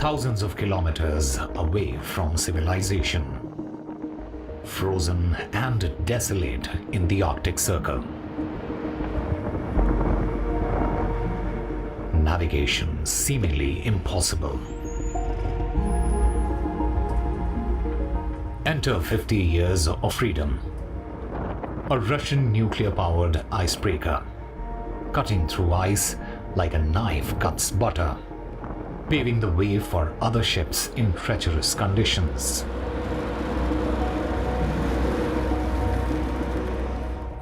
thousands of kilometers away from civilization, frozen and desolate in the Arctic Circle. Navigation seemingly impossible. Enter 50 years of freedom. A Russian nuclear-powered icebreaker, cutting through ice like a knife cuts butter, paving the way for other ships in treacherous conditions.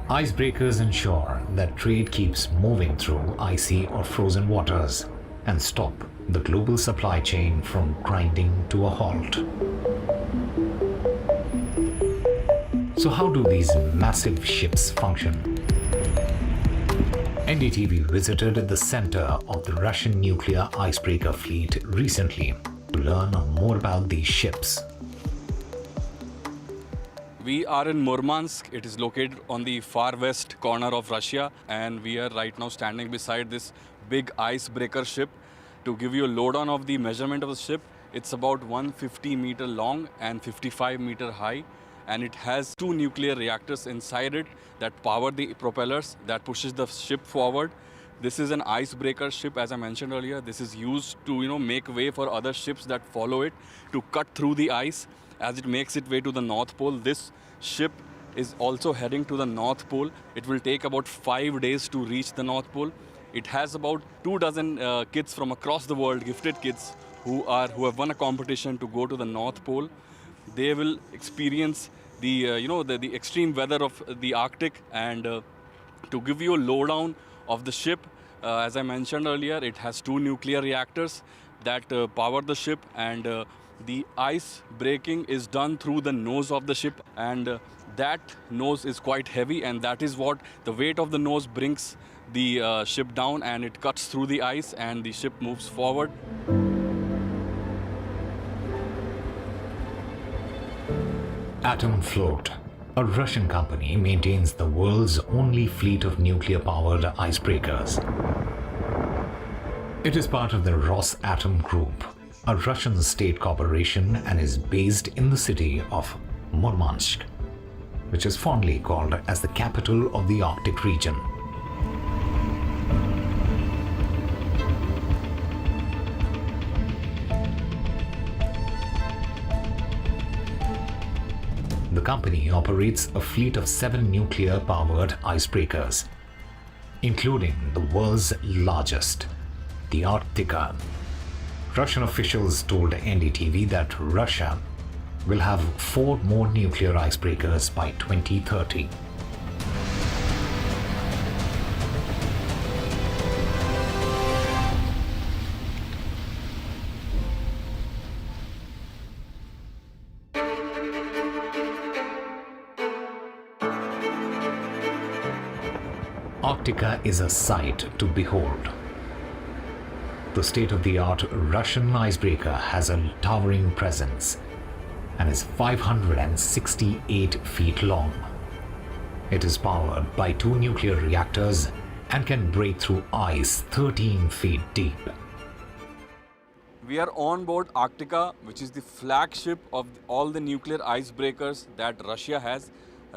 Icebreakers ensure that trade keeps moving through icy or frozen waters and stop the global supply chain from grinding to a halt. So how do these massive ships function? NDTV visited the center of the Russian nuclear icebreaker fleet recently to learn more about these ships. We are in Murmansk. It is located on the far west corner of Russia, and we are right now standing beside this big icebreaker ship. To give you a lowdown of the measurement of the ship, it's about 150 meter long and 55 meter high, and it has 2 nuclear reactors inside it that power the propellers that pushes the ship forward. This is an icebreaker ship, as I mentioned earlier. This is used to make way for other ships that follow it to cut through the ice as it makes its way to the North Pole. This ship is also heading to the North Pole. It will take about 5 days to reach the North Pole. It has about 24 kids from across the world, gifted kids who have won a competition to go to the North Pole. They will experience the the extreme weather of the Arctic. And to give you a lowdown of the ship, as I mentioned earlier, it has 2 nuclear reactors that power the ship, and the ice breaking is done through the nose of the ship, and that nose is quite heavy, and that is what the weight of the nose brings the ship down, and it cuts through the ice and the ship moves forward. Atomflot, a Russian company, maintains the world's only fleet of nuclear-powered icebreakers. It is part of the Rosatom Group, a Russian state corporation, and is based in the city of Murmansk, which is fondly called as the capital of the Arctic region. The company operates a fleet of 7 nuclear-powered icebreakers, including the world's largest, the Arctica. Russian officials told NDTV that Russia will have 4 more nuclear icebreakers by 2030. Arctica is a sight to behold. The state-of-the-art Russian icebreaker has a towering presence and is 568 feet long. It is powered by 2 nuclear reactors and can break through ice 13 feet deep. We are on board Arctica, which is the flagship of all the nuclear icebreakers that Russia has.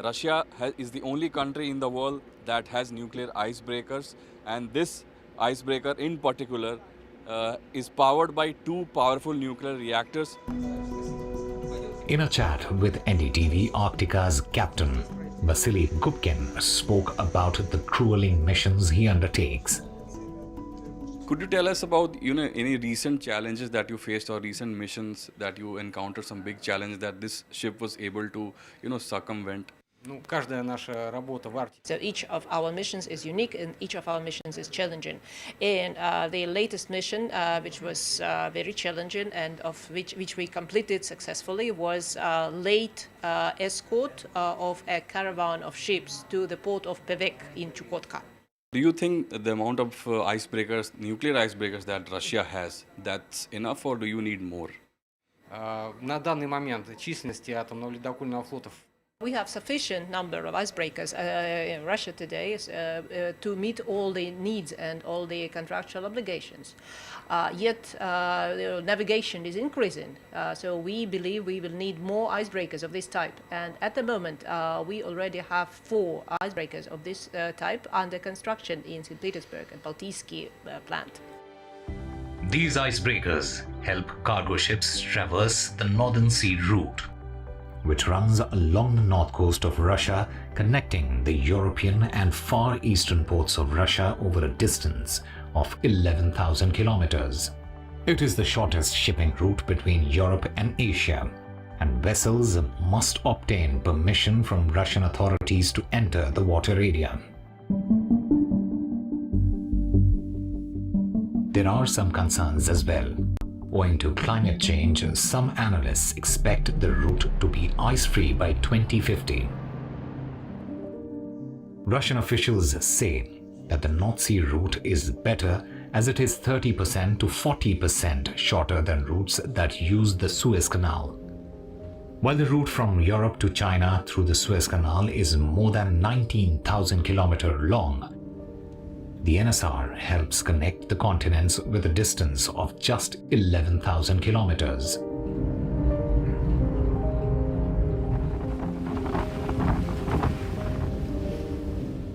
Russia is the only country in the world that has nuclear icebreakers, and this icebreaker in particular is powered by 2 powerful nuclear reactors. In a chat with NDTV, Arctica's captain, Vasily Gubkin, spoke about the grueling missions he undertakes. Could you tell us about any recent challenges that you faced, or recent missions that you encountered, some big challenge that this ship was able to circumvent? So each of our missions is unique, and each of our missions is challenging. And the latest mission, which was very challenging and of which we completed successfully, was late escort of a caravan of ships to the port of Pevek in Chukotka. Do you think the amount of icebreakers, nuclear icebreakers that Russia has, that's enough, or do you need more? На данный момент численности атомного ледокольного флота We have sufficient number of icebreakers in Russia today to meet all the needs and all the contractual obligations. Yet navigation is increasing, so we believe we will need more icebreakers of this type. And at the moment, we already have 4 icebreakers of this type under construction in St. Petersburg and Baltysky plant. These icebreakers help cargo ships traverse the Northern Sea route, which runs along the north coast of Russia, connecting the European and Far Eastern ports of Russia over a distance of 11,000 kilometers. It is the shortest shipping route between Europe and Asia, and vessels must obtain permission from Russian authorities to enter the water area. There are some concerns as well. Owing to climate change, some analysts expect the route to be ice-free by 2050. Russian officials say that the North Sea route is better as it is 30% to 40% shorter than routes that use the Suez Canal. While the route from Europe to China through the Suez Canal is more than 19,000 kilometers long, the NSR helps connect the continents with a distance of just 11,000 kilometers.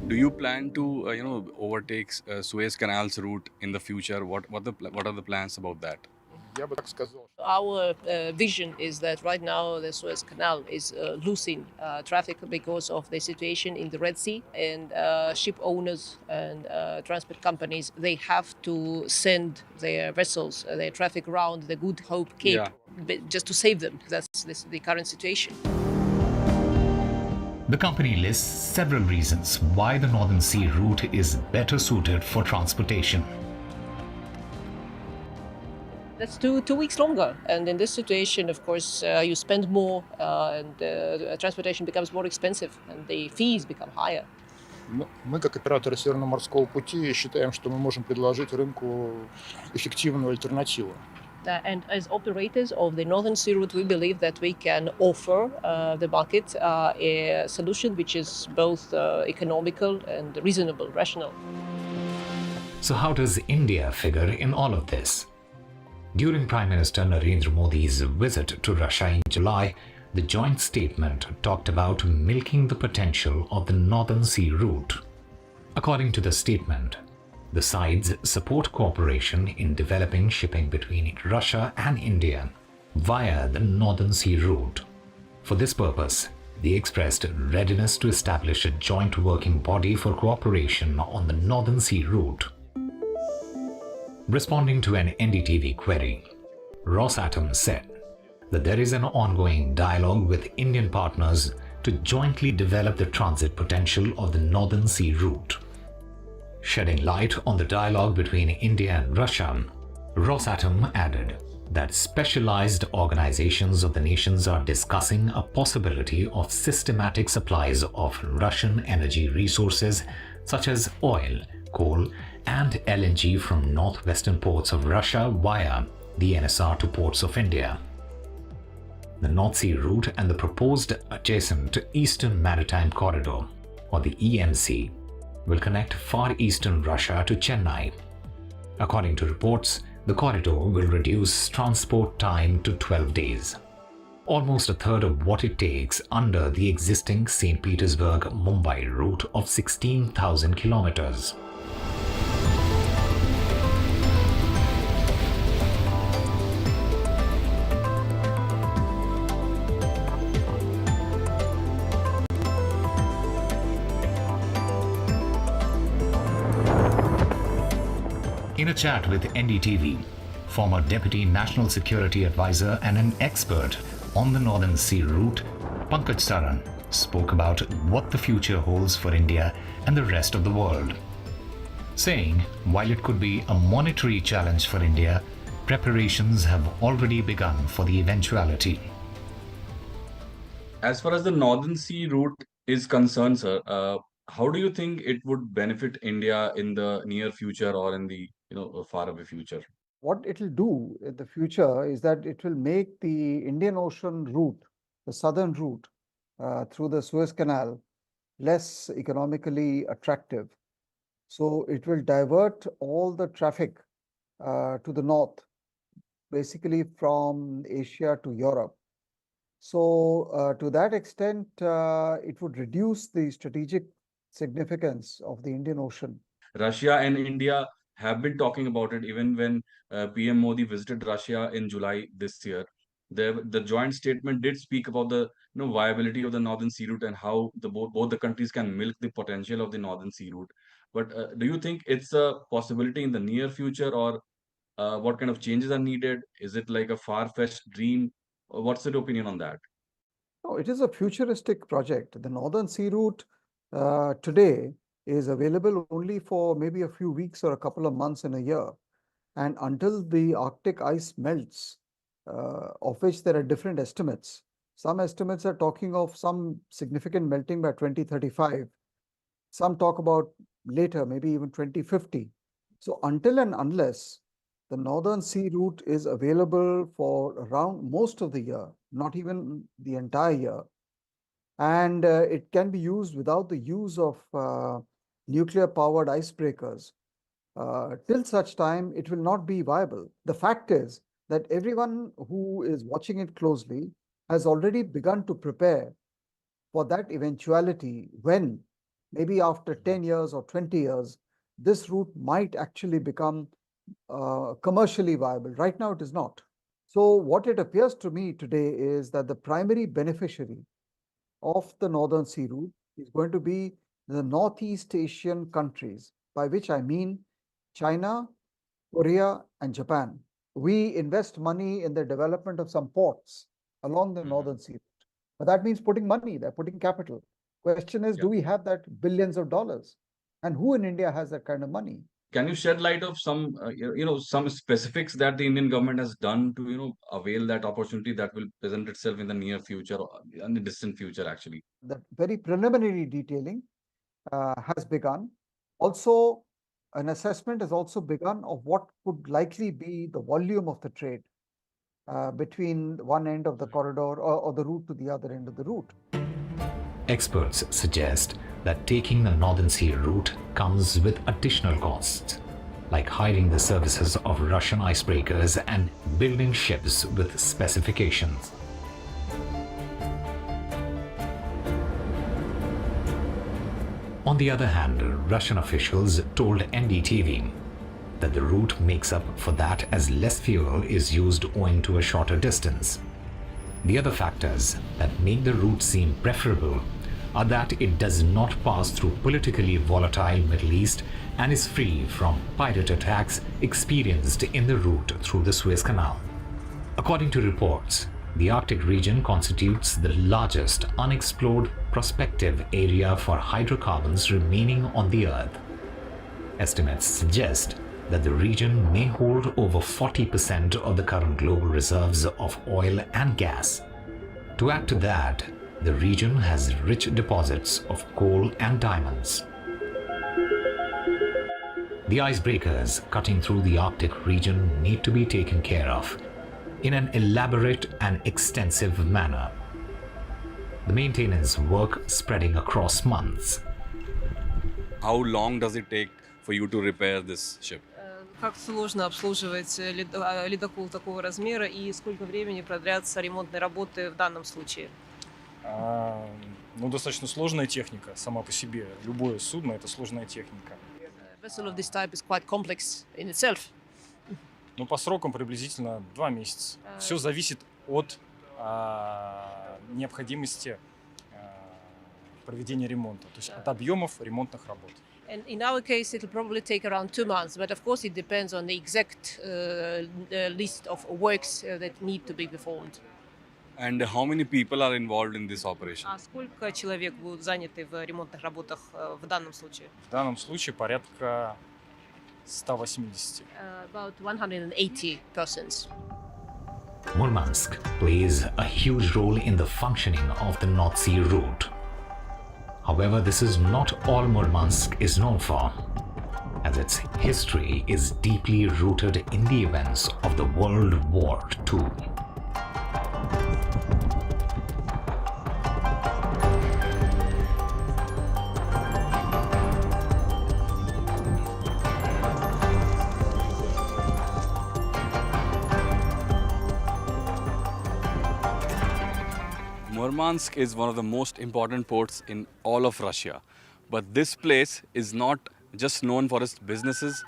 Do you plan to, overtake Suez Canal's route in the future? What are the plans about that? Our vision is that right now the Suez Canal is losing traffic because of the situation in the Red Sea, and ship owners and transport companies, they have to send their vessels, their traffic around the Good Hope Cape just to save them. That's the current situation. The company lists several reasons why the Northern Sea route is better suited for transportation. That's two weeks longer, and in this situation, of course, you spend more, and transportation becomes more expensive, and the fees become higher. Мы, как операторы Северно-морского пути, считаем, что мы можем предложить рынку эффективную альтернативу. And as operators of the Northern Sea route, we believe that we can offer the market a solution which is both economical and reasonable, rational. So how does India figure in all of this? During Prime Minister Narendra Modi's visit to Russia in July, the joint statement talked about milking the potential of the Northern Sea route. According to the statement, the sides support cooperation in developing shipping between Russia and India via the Northern Sea route. For this purpose, they expressed readiness to establish a joint working body for cooperation on the Northern Sea route. Responding to an NDTV query, Rosatom said that there is an ongoing dialogue with Indian partners to jointly develop the transit potential of the Northern Sea route. Shedding light on the dialogue between India and Russia, Rosatom added that specialized organizations of the nations are discussing a possibility of systematic supplies of Russian energy resources such as oil, coal, and LNG from northwestern ports of Russia via the NSR to ports of India. The North Sea route and the proposed adjacent Eastern Maritime Corridor, or the EMC, will connect Far Eastern Russia to Chennai. According to reports, the corridor will reduce transport time to 12 days, almost a third of what it takes under the existing St. Petersburg-Mumbai route of 16,000 kilometers. In a chat with NDTV, former Deputy National Security Advisor and an expert on the Northern Sea route, Pankaj Saran spoke about what the future holds for India and the rest of the world, saying while it could be a monetary challenge for India, preparations have already begun for the eventuality. As far as the Northern Sea route is concerned, sir, how do you think it would benefit India in the near future or in the faraway future? What it will do in the future is that it will make the Indian Ocean route, the southern route, through the Suez Canal less economically attractive. So it will divert all the traffic to the north, basically from Asia to Europe. So to that extent, it would reduce the strategic significance of the Indian Ocean. Russia and India have been talking about it even when PM Modi visited Russia in July this year. The joint statement did speak about the viability of the Northern Sea Route and how both the countries can milk the potential of the Northern Sea Route. But do you think it's a possibility in the near future, or what kind of changes are needed? Is it like a far-fetched dream? What's your opinion on that? No, it is a futuristic project. The Northern Sea Route today is available only for maybe a few weeks or a couple of months in a year. And until the Arctic ice melts, of which there are different estimates, some estimates are talking of some significant melting by 2035. Some talk about later, maybe even 2050. So until and unless the Northern Sea Route is available for around most of the year, not even the entire year, and it can be used without the use of nuclear-powered icebreakers. Till such time, it will not be viable. The fact is that everyone who is watching it closely has already begun to prepare for that eventuality when, maybe after 10 years or 20 years, this route might actually become commercially viable. Right now, it is not. So what it appears to me today is that the primary beneficiary of the Northern Sea Route is going to be the Northeast Asian countries, by which I mean China, Korea, and Japan. We invest money in the development of some ports along the Northern Sea Route. But that means putting money there, putting capital. Question is, do we have that billions of dollars? And who in India has that kind of money? Can you shed light of some, some specifics that the Indian government has done to, avail that opportunity that will present itself in the near future or in the distant future, actually? The very preliminary detailing has begun. Also, an assessment has also begun of what could likely be the volume of the trade between one end of the corridor or the route to the other end of the route. Experts suggest that taking the Northern Sea route comes with additional costs, like hiring the services of Russian icebreakers and building ships with specifications. On the other hand, Russian officials told NDTV that the route makes up for that as less fuel is used owing to a shorter distance. The other factors that make the route seem preferable are that it does not pass through politically volatile Middle East and is free from pirate attacks experienced in the route through the Suez Canal. According to reports, the Arctic region constitutes the largest unexplored prospective area for hydrocarbons remaining on the Earth. Estimates suggest that the region may hold over 40% of the current global reserves of oil and gas. To add to that, the region has rich deposits of coal and diamonds. The icebreakers cutting through the Arctic region need to be taken care of in an elaborate and extensive manner. The maintenance work spreading across months. How long does it take for you to repair this ship? Как сложно обслуживать ледокол такого размера и сколько времени продлятся ремонтные работы в данном случае? Достаточно сложная техника сама по себе. Любое судно – это сложная техника. A vessel of this type is quite complex in itself. По срокам приблизительно 2 месяца. Все зависит от необходимости проведения ремонта, то есть от объемов ремонтных работ. And in our case, it'll probably take around 2 months, but of course it depends on the exact list of works that need to be performed. And how many people are involved in this operation? А сколько человек будут заняты в ремонтных работах в данном случае? В данном случае порядка 180. About 180 persons. Murmansk plays a huge role in the functioning of the North Sea route. However, this is not all Murmansk is known for, as its history is deeply rooted in the events of the World War II. Murmansk is one of the most important ports in all of Russia. But this place is not just known for its businesses.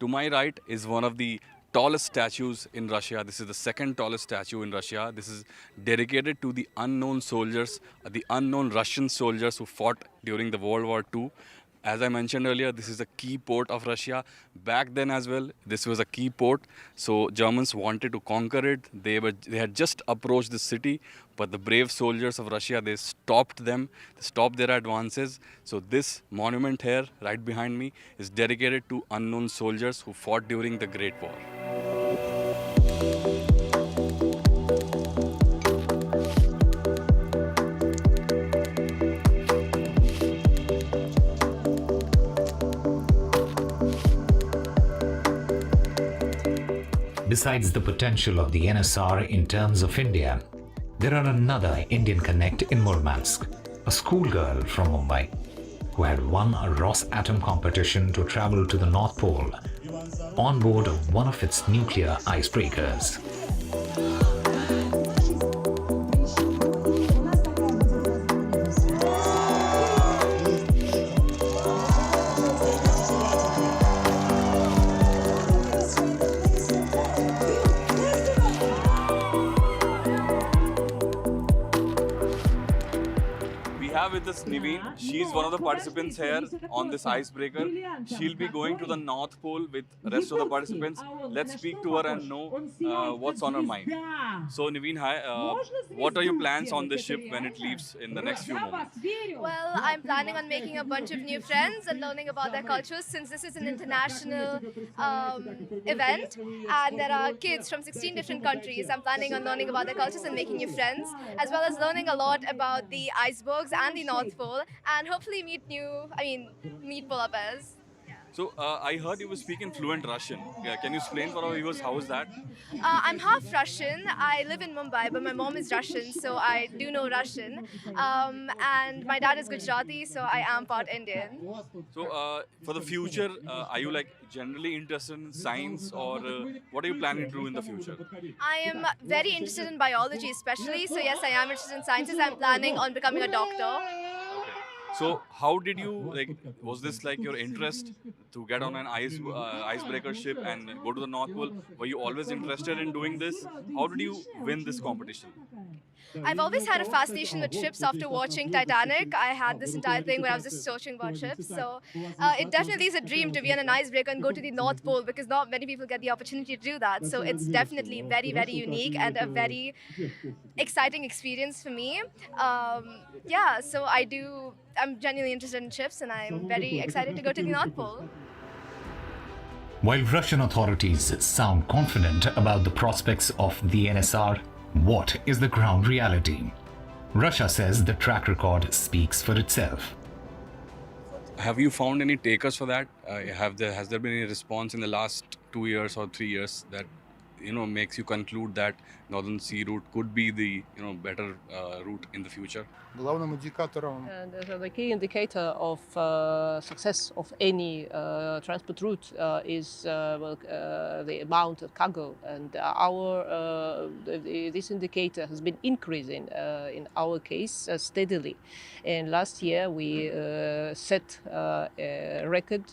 To my right is one of the tallest statues in Russia. This is the second tallest statue in Russia. This is dedicated to the unknown soldiers, the unknown Russian soldiers who fought during the World War II. As I mentioned earlier, this is a key port of Russia. Back then as well, this was a key port. So Germans wanted to conquer it. They had just approached the city, but the brave soldiers of Russia, they stopped them. They stopped their advances. So this monument here, right behind me, is dedicated to unknown soldiers who fought during the Great War. Besides the potential of the NSR in terms of India, there are another Indian connect in Murmansk, a schoolgirl from Mumbai, who had won a Rosatom competition to travel to the North Pole on board one of its nuclear icebreakers. With us Niveen. She's one of the participants here on this icebreaker. She'll be going to the North Pole with the rest of the participants. Let's speak to her and know what's on her mind. So Niveen, hi. What are your plans on this ship when it leaves in the next few moments? Well, I'm planning on making a bunch of new friends and learning about their cultures, since this is an international event and there are kids from 16 different countries. I'm planning on learning about their cultures and making new friends, as well as learning a lot about the icebergs and the North Pole, and hopefully meet polar bears. So I heard you were speaking fluent Russian. Can you explain for our viewers how is that? I'm half Russian. I live in Mumbai, but my mom is Russian, so I do know Russian. And my dad is Gujarati, so I am part Indian. So for the future, are you like generally interested in science, or what are you planning to do in the future? I am very interested in biology especially, so yes, I am interested in sciences. I'm planning on becoming a doctor. So how did you, was this like your interest to get on an icebreaker ship and go to the North Pole? Were you always interested in doing this? How did you win this competition? I've always had a fascination with ships after watching Titanic. I had this entire thing where I was just searching about ships. So it definitely is a dream to be on an icebreaker and go to the North Pole, because not many people get the opportunity to do that. So it's definitely very, very unique and a very exciting experience for me. So I'm genuinely interested in ships, and I'm very excited to go to the North Pole. While Russian authorities sound confident about the prospects of the NSR, what is the ground reality? Russia says the track record speaks for itself. Have you found any takers for that? Has there been any response in the last 2 years or 3 years that makes you conclude that Northern Sea route could be the better route in the future? Главным индикатором The key indicator of success of any transport route is the amount of cargo, and this indicator has been increasing in our case steadily. And last year we set a record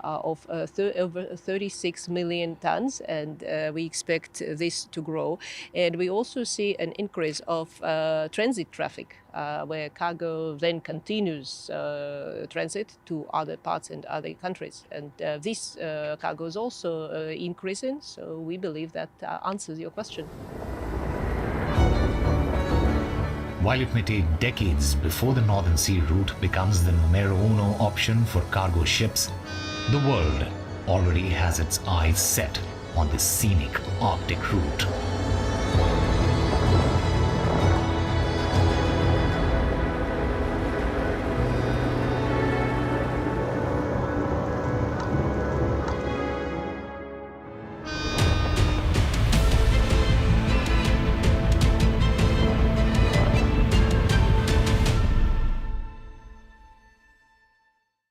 of over 36 million tons, and we expect this to grow. And we also see an increase of transit traffic, where cargo then continues transit to other parts and other countries. And this cargo is also increasing, so we believe that answers your question. While it may take decades before the Northern Sea route becomes the numero uno option for cargo ships, the world already has its eyes set on this scenic Arctic route.